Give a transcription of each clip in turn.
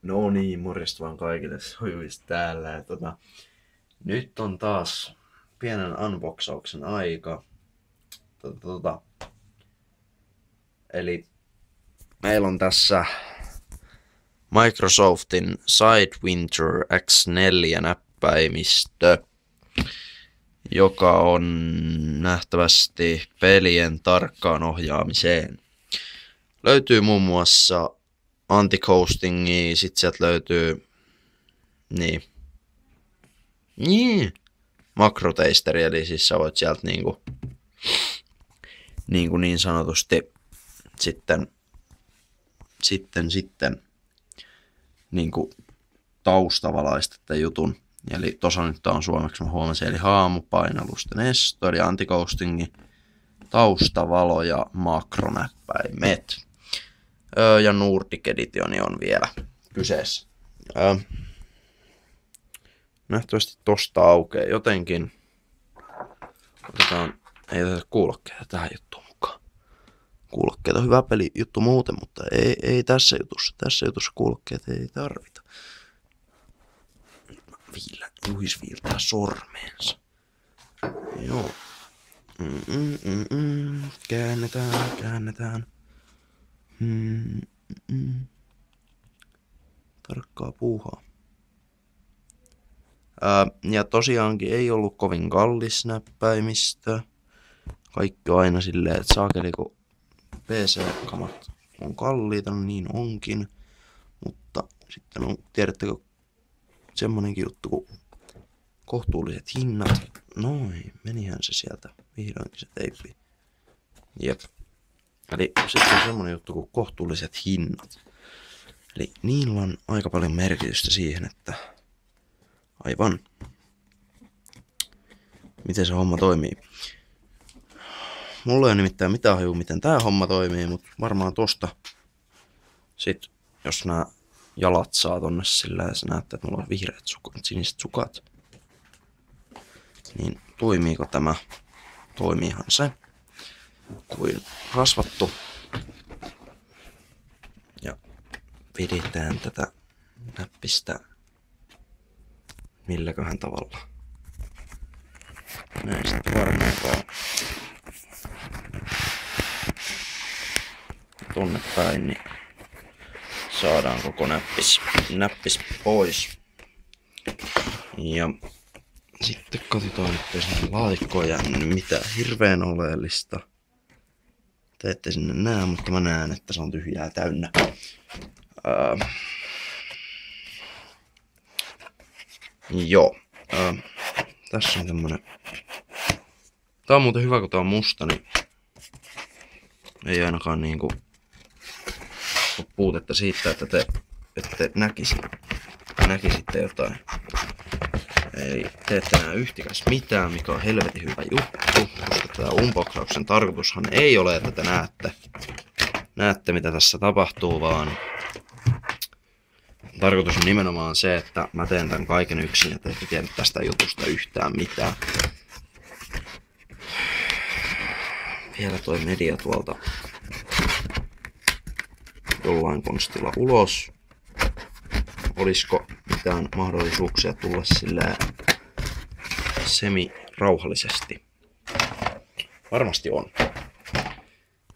No niin, morjesta vaan kaikille sojuvista täällä. Nyt on taas pienen unboxauksen aika. Tota, tota. Eli meillä on tässä Microsoftin Sidewinder X4 näppäimistö, joka on nähtävästi pelien tarkkaan ohjaamiseen. Löytyy muun muassa anti-coastingia, sit sieltä löytyy makroteisteri, eli siis sä voit sieltä niin sanotusti sitten taustavalaista tämän jutun. Eli tossa nyt on suomeksi, mä huomasin, eli haamupainallusten nestori, anti-coastingi, taustavalo ja makronäppäimet. Ja Nordic Edition on vielä kyseessä. Nähtävästi tosta aukeaa jotenkin. Otetaan, ei tätä kuulokkeita tähän juttuun mukaan. Kuulokkeet on hyvä peli juttu muuten, mutta ei tässä jutussa. Tässä jutussa kuulokkeet ei tarvita. Juhis viiltää sormeensa. Joo. Käännetään. Tarkkaa puuhaa. Ja tosiaankin ei ollut kovin kallis näppäimistö. Kaikki on aina silleen, että saakeli kun PC-kamat on kalliita, no niin onkin. Mutta sitten on, tiedättekö, semmonenkin juttu kuin kohtuulliset hinnat. Noin, menihän se sieltä vihdoinkin se teippi. Jep. Eli sitten on semmonen juttu kuin kohtuulliset hinnat. Eli niillä on aika paljon merkitystä siihen, että aivan miten se homma toimii. Mulla ei ole nimittäin mitään hajua, miten tää homma toimii, mutta varmaan tosta sit, jos nää jalat saa tonne sillä ja sä näette, että mulla on vihreät sukat, siniset sukat, niin toimiiko tämä? Toimiihan se kuin rasvattu. Ja pidetään tätä näppistä milläköhän tavalla. Näin sitten varmaankaan tonne päin, niin saadaan koko näppis pois. Ja sitten katsotaan, ettei sinne laatikkoon jäänyt mitään hirveän oleellista. Te ette sinne näe, mutta mä näen, että se on tyhjää täynnä. Joo. Tässä on tämmönen. Tää on muuten hyvä, kun tää on musta, niin ei ainakaan niinku ole puutetta siitä, että te näkisitte jotain. Eli te ette näe yhtikäs mitään, mikä on helvetin hyvä juttu, koska tää unboxauksen tarkoitushan ei ole, että te näette mitä tässä tapahtuu, vaan tarkoitus on nimenomaan se, että mä teen tän kaiken yksin ja te ette tiedä tästä jutusta yhtään mitään. Vielä toi media tuolta jollain konstilla ulos. Olisiko mitään mahdollisuuksia tulla sillä semi-rauhallisesti? Varmasti on.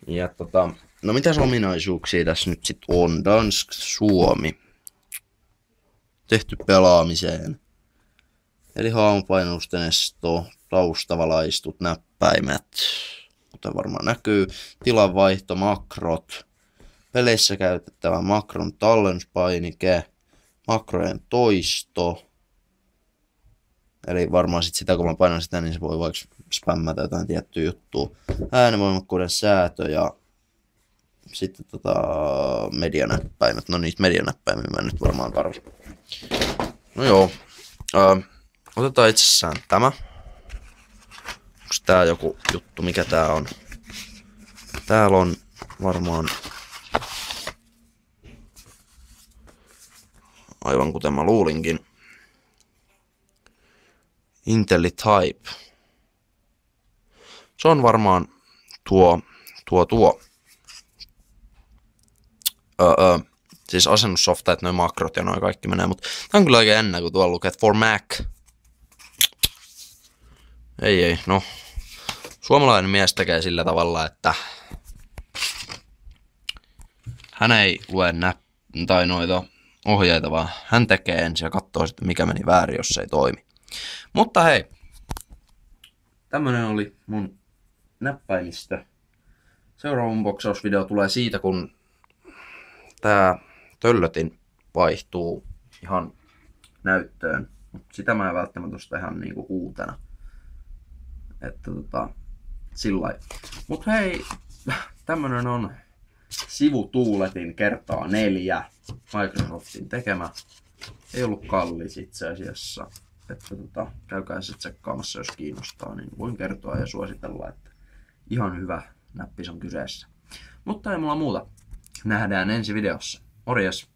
Ja no mitäs ominaisuuksia tässä nyt sit on? Dansk Suomi. Tehty pelaamiseen. Eli haamupainallusten esto, taustavalaistut, näppäimet. Kuten varmaan näkyy. Tilanvaihto, makrot. Peleissä käytettävä makron tallennuspainike. Makrojen toisto. Eli varmaan sit sitä kun mä painan sitä, niin se voi vaikka spämmätä jotain tiettyä juttua. Äänenvoimakkuuden säätö ja sitten medianäppäimet. No niitä medianäppäimiä mä nyt varmaan tarvitsen. No joo. Otetaan itsessään tämä. Onks tää joku juttu? Mikä tää on? Täällä on varmaan aivan kuten mä luulinkin. IntelliType. Se on varmaan tuo Siis asennussofta, että noi makrot ja noi kaikki menee, mutta tää on kyllä oikein jännä, kun tuolla lukee, että for Mac. Ei, no. Suomalainen mies tekee sillä tavalla, että hän ei lue tai noita ohjeita, vaan hän tekee ensin ja katsoo sitten, mikä meni väärin, jos se ei toimi. Mutta hei, tämmönen oli mun näppäimistö. Seuraava unboxausvideo tulee siitä, kun tää töllötin vaihtuu ihan näyttöön. Sitä mä en välttämättä osta ihan niinku uutena. Että sillai. Mut hei, tämmönen on sivutuuletin kertaa 4 Microsoftin tekemä. Ei ollut kallis itse asiassa. Että käykää sitten tsekkaamassa, jos kiinnostaa, niin voin kertoa ja suositella, että ihan hyvä näppis on kyseessä. Mutta ei mulla muuta. Nähdään ensi videossa. Morjes!